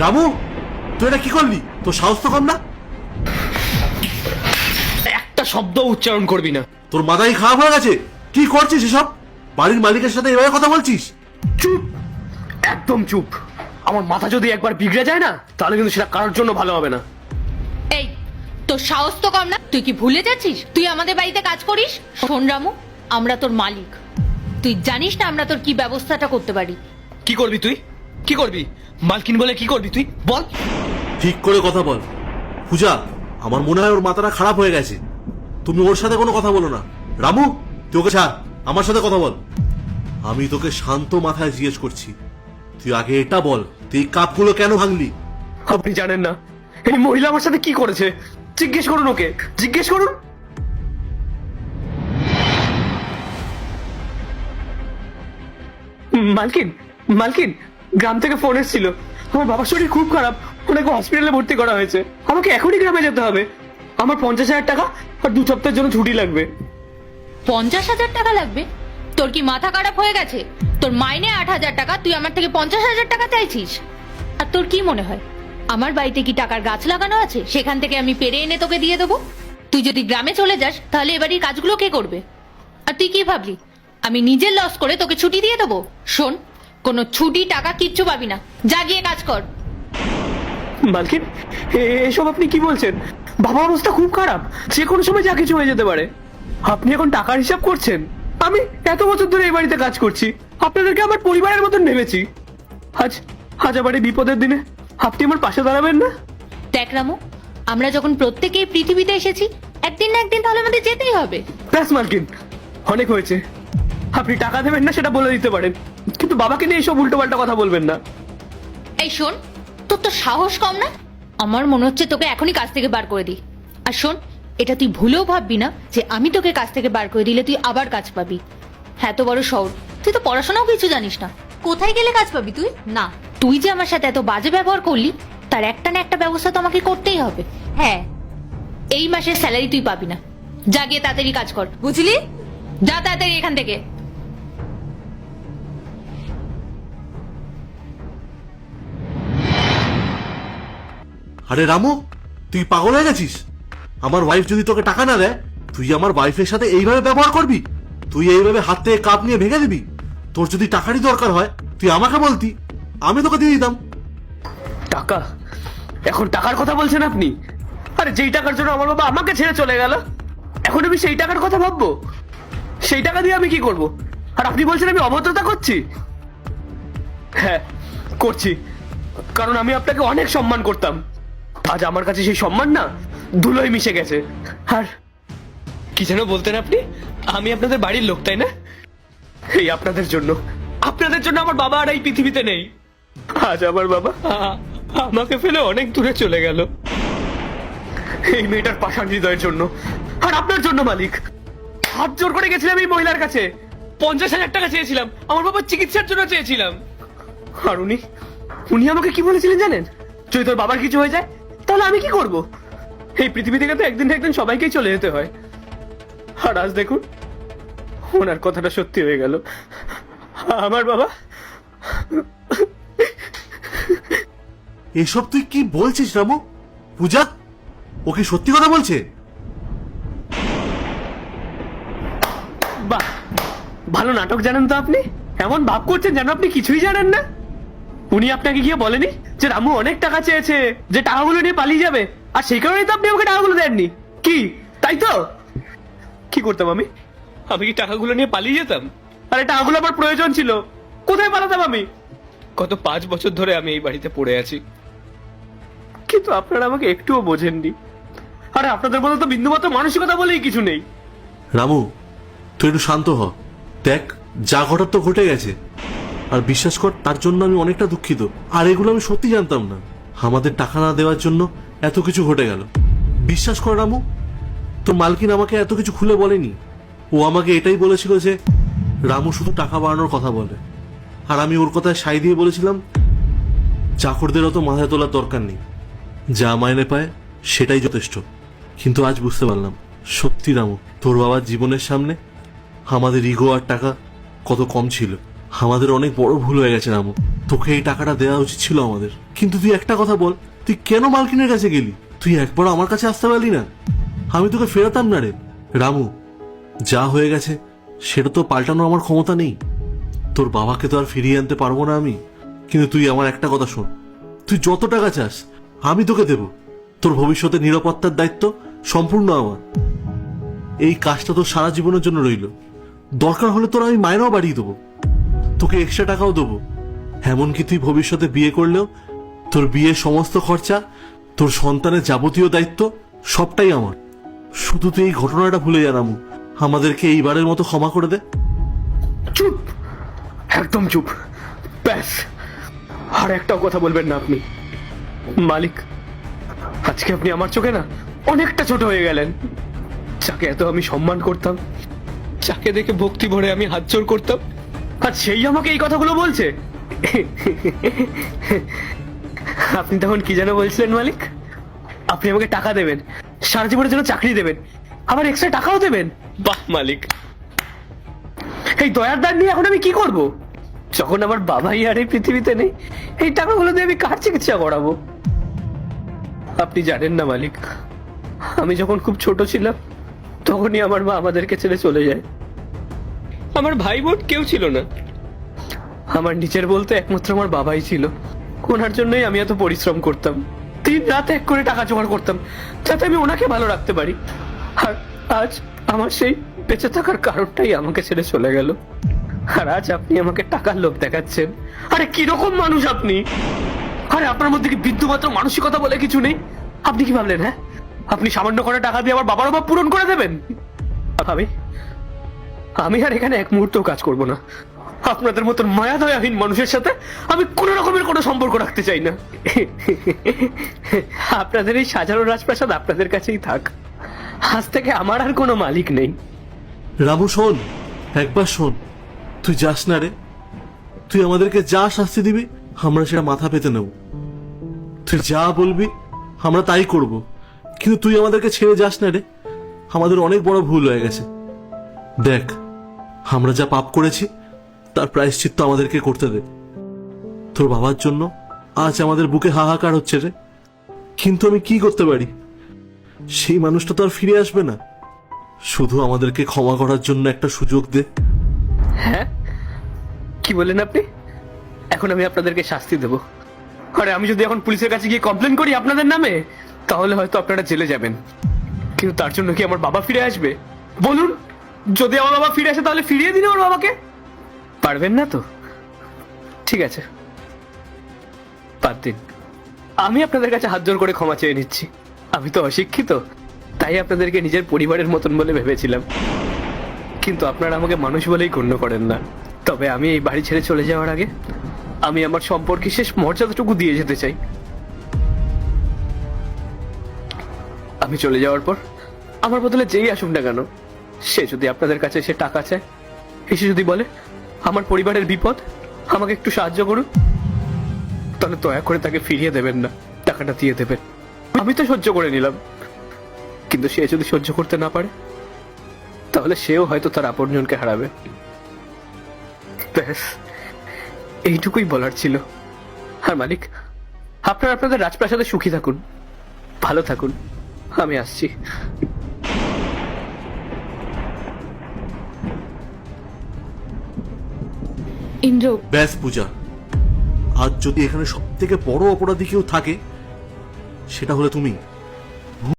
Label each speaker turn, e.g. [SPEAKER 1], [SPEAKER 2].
[SPEAKER 1] রামু, তুই এটা কি করলি? তোর সাহস তো কম না?
[SPEAKER 2] একটা শব্দ উচ্চারণ করবি না।
[SPEAKER 1] তোর মাথায় খারাপ হয়ে গেছে? কি করছিস এসব? বাড়ির মালিকের সাথে এভাবে কথা বলছিস?
[SPEAKER 2] চুপ, একদম চুপ। আমার মাথা যদি একবার বিগড়ে যায় না, তাহলে কিন্তু সেটা কারোর জন্য ভালো হবে না।
[SPEAKER 3] এই, তোর সাহস তো কম না? তুই কি ভুলে যাচ্ছিস তুই আমাদের বাড়িতে কাজ করিস? শোন রামু, আমরা তোর মালিক। তুই জানিস না আমরা তোর কি ব্যবস্থাটা করতে পারি।
[SPEAKER 2] কি করবি তুই? কি করবি? মালকিন বলে কি করবি তুই বল।
[SPEAKER 1] ঠিক করে কথা বল। পূজা, আমার মনে হয় ওর মাথাটা খারাপ হয়ে গেছে। তুমি ওর সাথে কোনো কথা বলো না। রামু, তুই ওকে ছাড়, আমার সাথে কথা বল। আমি তোকে শান্ত মাথায় জিজ্ঞেস করছি, তুই আগে এটা বল, তুই এই কাপগুলো কেন ভাঙলি?
[SPEAKER 2] আপনি জানেন না এই মহিলা আমার সাথে কি করেছে? জিজ্ঞেস করুন ওকে, জিজ্ঞেস করুন। মালকিন, মালকিন, গ্রাম থেকে ফোন এসেছিল। আমার বাবার শরীর খুব খারাপ, ওনাকে হসপিটালে ভর্তি করা হয়েছে। আমাকে এখনই গ্রামে যেতে হবে। আমার 50,000 টাকা আর 2 সপ্তাহের জন্য ছুটি লাগবে।
[SPEAKER 3] 50,000 টাকা লাগবে? তোর কি মাথা খারাপ হয়ে গেছে? তোর মাইনে 8,000 টাকা, তুই আমার থেকে 50,000 টাকা চাইছিস? আর তোর কি মনে হয় আমার বাড়িতে কি টাকার গাছ লাগানো আছে সেখান থেকে আমি পেরে এনে তোকে দিয়ে দেবো? তুই যদি গ্রামে চলে যাস তাহলে এবারের কাজগুলো কে করবে? আর তুই কি ভাবলি আমি নিজের লস করে তোকে ছুটি দিয়ে দেবো? শোন, কোনো ছুটি টাকা কিচ্ছু পাবি না, যা গিয়ে কাজ কর।
[SPEAKER 2] মালকিন, এসব আপনি কি বলছেন? বাবার অবস্থা খুব খারাপ, যে কোনো সময় যা কিছু হয়ে যেতে পারে। আপনি এখন টাকার হিসাব করছেন? আমি এত বছর ধরে এই বাড়িতে কাজ করছি, আপনাদেরকে আমার পরিবারের মতন ভেবেছি। আজ আজ আবার এই বিপদের দিনে আপনি আমার পাশে দাঁড়াবেন না?
[SPEAKER 3] দেখ রামু, আমরা যখন প্রত্যেকেই পৃথিবীতে এসেছি, একদিন না একদিন তাহলে আমাদের যেতেই হবে।
[SPEAKER 2] ব্যাস মালকিন, অনেক হয়েছে। আপনি টাকা দেবেন না সেটা বলে দিতে পারেন, কিন্তু বাবাকে নিয়ে এইসব উল্টোপাল্টা কথা বলবেন না।
[SPEAKER 3] এই শোন, তোর তো সাহস কম না? আমার মনে হচ্ছে তোকে এখনই কাজ থেকে বার করে দিই। আর শোন, এটা তুই ভুলেও ভাববি না যে আমি তোকে কাজ থেকে বার করে দিলে তুই আবার কাজ পাবি। এত বড় শহর, তুই তো পড়াশোনাও কিছু জানিস না, কোথায় গেলে কাজ পাবি তুই? না, তুই যে আমার সাথে এত বাজে ব্যবহার করলি, তার একটা না একটা ব্যবস্থা তো আমাকে করতেই হবে। হ্যাঁ, এই মাসের স্যালারি তুই পাবি না। যা গিয়ে তাড়াতাড়ি কাজ কর, বুঝলি? যা তাড়াতাড়ি এখান থেকে।
[SPEAKER 1] আরে রামু, তুই পাগল হয়ে গেছিস? আমার ওয়াইফ যদি তোকে টাকা না দেয়, তুই আমার ওয়াইফের সাথে এইভাবে ব্যবহার করবি? তুই এইভাবে হাত থেকে কাপ নিয়ে ভেঙে দিবি? তোর যদি টাকারই দরকার হয় তুই আমাকে বলতি, আমি তোকে দিয়ে দিতাম।
[SPEAKER 2] টাকা? এখন টাকার কথা বলছেন আপনি? আরে যেই টাকার জন্য আমার বাবা আমাকে ছেড়ে চলে গেল, এখন আমি সেই টাকার কথা ভাববো? সেই টাকা দিয়ে আমি কি করব? আর আপনি বলছেন আমি অভদ্রতা করছি? হ্যাঁ, করছি, কারণ আমি আপনাকে অনেক সম্মান করতাম। আজ আমার কাছে সেই সম্মান না ধুলোয় মিশে গেছে। আর কি যেন বলতেন আপনি? আমি আপনাদের বাড়ির লোক, তাই না? এই আপনাদের জন্য, আপনাদের জন্য আমার বাবা আর এই পৃথিবীতে নেই। আজ আমার বাবা আমাকে ফেলে অনেক দূরে চলে গেল এই মেয়েটার পাষাণ হৃদয়ের জন্য। আর আপনার জন্য মালিক, হাত জোর করে গেছিলাম এই মহিলার কাছে, 50,000 টাকা চেয়েছিলাম, আমার বাবার চিকিৎসার জন্য চেয়েছিলাম। আর উনি আমাকে কি বলেছিলেন জানেন? যদি তোর বাবার কিছু হয়ে যায় তাহলে আমি কি করব? এই পৃথিবী থেকে তো একদিন না একদিন সবাইকেই চলে যেতে হয়। আর আজ দেখুন, ওনার কথাটা সত্যি হয়ে গেল। আমার বাবা।
[SPEAKER 1] এসব তুই কি বলছিস রামু? পূজা, ও কি সত্যি কথা বলছে?
[SPEAKER 2] বাহ, ভালো নাটক জানেন তো আপনি। এমন ভাব করছেন যেন আপনি কিছুই জানেন না। উনি আপনাকে গিয়ে বলেনি যে রামু অনেক টাকা চেয়েছে, যে টাকাগুলো নিয়ে পালিয়ে যাবে, আর সেই কারণেই তো আপনি আমাকে টাকাগুলো দেননি? কি তাই তো? কি করতাম আমি? আমি কি টাকাগুলো নিয়ে পালিয়ে যেতাম? আরে টাকাগুলো আমার প্রয়োজন ছিল, কোথায় পালাতাম আমি? গত 5 বছর ধরে আমি এই বাড়িতে পড়ে আছি, কিন্তু আপনারা আমাকে একটুও বোঝেননি। আরে আপনাদের মধ্যে তো বিন্দুমাত্র মানসিকতা বলেই কিছু নেই।
[SPEAKER 1] রামু, তুই একটু শান্ত হ। দেখ, যা ঘটার তো ঘটে গেছে। আর বিশ্বাস কর, তার জন্য আমি অনেকটা দুঃখিত। আর এগুলো আমি সত্যি জানতাম না। আমাদের টাকা না দেওয়ার জন্য এত কিছু ঘটে গেল। বিশ্বাস কর রামু, তোর মালকিন আমাকে এত কিছু খুলে বলেনি। ও আমাকে এটাই বলেছিল যে রামু শুধু টাকা বাড়ানোর কথা বলে। আর আমি ওর কথায় সাই দিয়ে বলেছিলাম চাকরদের অত মাথায় তোলার দরকার নেই, যা মাইনে পায় সেটাই যথেষ্ট। কিন্তু আজ বুঝতে পারলাম, সত্যি রামু, তোর বাবার জীবনের সামনে আমাদের ইগো আর টাকা কত কম ছিল। আমাদের অনেক বড় ভুল হয়ে গেছে রামু। তোকে এই টাকাটা দেওয়া উচিত ছিল আমাদের। কিন্তু তুই একটা কথা বল, তুই কেন মালকিনের কাছে গেলি? তুই একবার আমার কাছে আসতে পারলি না? আমি তোকে ফেরাতাম না রে। রামু, যা হয়ে গেছে সেটা তো পাল্টানো আমার ক্ষমতা নেই। তোর বাবাকে তো আর ফিরিয়ে আনতে পারবো না আমি। কিন্তু তুই আমার একটা কথা শোন, তুই যত টাকা চাস আমি তোকে দেব। তোর ভবিষ্যতের নিরাপত্তার দায়িত্ব সম্পূর্ণ আমার। এই কাজটা তোর সারা জীবনের জন্য রইল। দরকার হলে তোর আমি মাইনেও বাড়িয়ে দেবো, তোকে এক্সট্রা টাকাও দেবো। এমনকি তুই ভবিষ্যতে বিয়ে করলেও তোর বিয়ের সমস্ত খরচা, তোর সন্তানের যাবতীয় দায়িত্ব সবটাই আমার। শুধু তুই এই ঘটনাটা ভুলে যা রামু, আমাদেরকে এইবারের মতো ক্ষমা করে দে।
[SPEAKER 2] চুপ, একদম চুপ, ব্যাস। আর একটাও কথা বলবেন না আপনি। মালিক, আজকে আপনি আমার চোখে না অনেকটা ছোট হয়ে গেলেন। যাকে এত আমি সম্মান করতাম, যাকে দেখে ভক্তি ভরে আমি হাত জোড় করতাম, আর সেই আমাকে এই কথাগুলো বলছে। আপনি তখন কি যেন বলছিলেন মালিক? আপনি আমাকে টাকা দেবেন, সারা জীবনের জন্য চাকরি দেবেন, আবার এক্সট্রা টাকাও দেবেন। বাহ মালিক, এই দয়ার দান নিয়ে এখন আমি কি করব? যখন আমার বাবাই আর এই পৃথিবীতে নেই, এই টাকাগুলো দিয়ে আমি কার চিকিৎসা করাবো? আপনি জানেন না মালিক, আমি যখন খুব ছোট ছিলাম তখনই আমার মা আমাদেরকে ছেড়ে চলে যায়। আমার ভাই বোন কেউ ছিল না। আমার নিজের বলতে একমাত্র আমার বাবাই ছিল। ওনার জন্যই আমি এত পরিশ্রম করতাম, দিন রাত এক করে টাকা জোগাড় করতাম, যাতে আমি ওনাকে ভালো রাখতে পারি। আর আজ আমার সেই বেঁচে থাকার কারণটাই আমাকে ছেড়ে চলে গেল। আর আজ আপনি আমাকে টাকার লোভ দেখাচ্ছেন। আরে কিরকম মানুষ আপনি? আরে আপনার মধ্যে কি বিন্দুমাত্র মানসিকতা বলে কিছু নেই? আপনি কি ভাবলেন, হ্যাঁ, আপনি সামান্য করে টাকা দিয়ে আমার বাবার অভাব পূরণ করে দেবেন? আমি আর এখানে এক মুহূর্ত কাজ করব না। আপনাদের মতন মায়া দয়াহীন মানুষের সাথে আমি কোন রকমের কোনো সম্পর্ক রাখতে চাই না। আপনাদের এই সাজানো রাজপ্রাসাদ আপনাদের কাছেই থাক। আজ থেকে আমার আর কোনো মালিক নেই।
[SPEAKER 1] রামু শোন, একবার শোন, তুই যাস না রে। তুই আমাদেরকে যা শাস্তি দিবি আমরা সেটা মাথা পেতে নেব। তুই যা বলবি আমরা তাই করব। কিন্তু তুই আমাদেরকে ছেড়ে যাস না রে, আমাদের অনেক বড় ভুল হয়ে গেছে। দেখ, আমরা যা পাপ করেছি তার প্রায়শ্চিত্ত আমাদেরকে করতে দে। তোর বাবার জন্য আজ আমাদের বুকে হাহাকার হচ্ছে রে। কিন্তু আমি কি করতে পারি? সেই মানুষটা তো আর ফিরে আসবে না। শুধু আমাদেরকে ক্ষমা করার জন্য একটা সুযোগ দে।
[SPEAKER 2] হ্যাঁ, কি বললেন আপনি? এখন আমি আপনাদেরকে শাস্তি দেব? আরে আমি যদি এখন পুলিশের কাছে গিয়ে কমপ্লেন করি আপনাদের নামে, তাহলে হয়তো আপনারা জেলে যাবেন। কিন্তু তার জন্য কি আমার বাবা ফিরে আসবে? বলুন, যদি আমার বাবা ফিরে আসে তাহলে ফিরিয়ে দিন আমার বাবাকে। পারবেন না তো? ঠিক আছে, বাদ দিন। আমি আপনাদের কাছে হাত জোড় করে ক্ষমা চেয়ে নিচ্ছি। আমি তো অশিক্ষিত, তাই আপনাদেরকে নিজের পরিবারের মতন বলে ভেবেছিলাম। কিন্তু আপনারা আমাকে মানুষ বলেই গণ্য করেন না। তবে আমি এই বাড়ি ছেড়ে চলে যাওয়ার আগে আমি আমার সম্পর্কে শেষ মর্যাদাটুকু দিয়ে যেতে চাই। আমি চলে যাওয়ার পর আমার বদলে যেই আসুক না কেন, সে যদি আপনাদের কাছে এসে টাকা চায়, এসে যদি বলে আমার পরিবারের বিপদ, আমাকে একটু সাহায্য করুন, তাহলে দয়া করে তাকে ফিরিয়ে দেবেন না, টাকাটা দিয়ে দেবেন। আমি তো সহ্য করে নিলাম, কিন্তু সে যদি সহ্য করতে না পারে তাহলে সেও হয়তো তার আপনজনকে হারাবে। ব্যাস, এইটুকুই বলার ছিল। আর মালিক, আপনারা আপনাদের রাজপ্রাসাদে সুখী থাকুন, ভালো থাকুন। আমি আসছি।
[SPEAKER 3] ইন্দ্র,
[SPEAKER 1] ব্যাস পূজা, আজ যদি এখানে সব থেকে বড় অপরাধী কেউ থাকে সেটা হলে তুমি।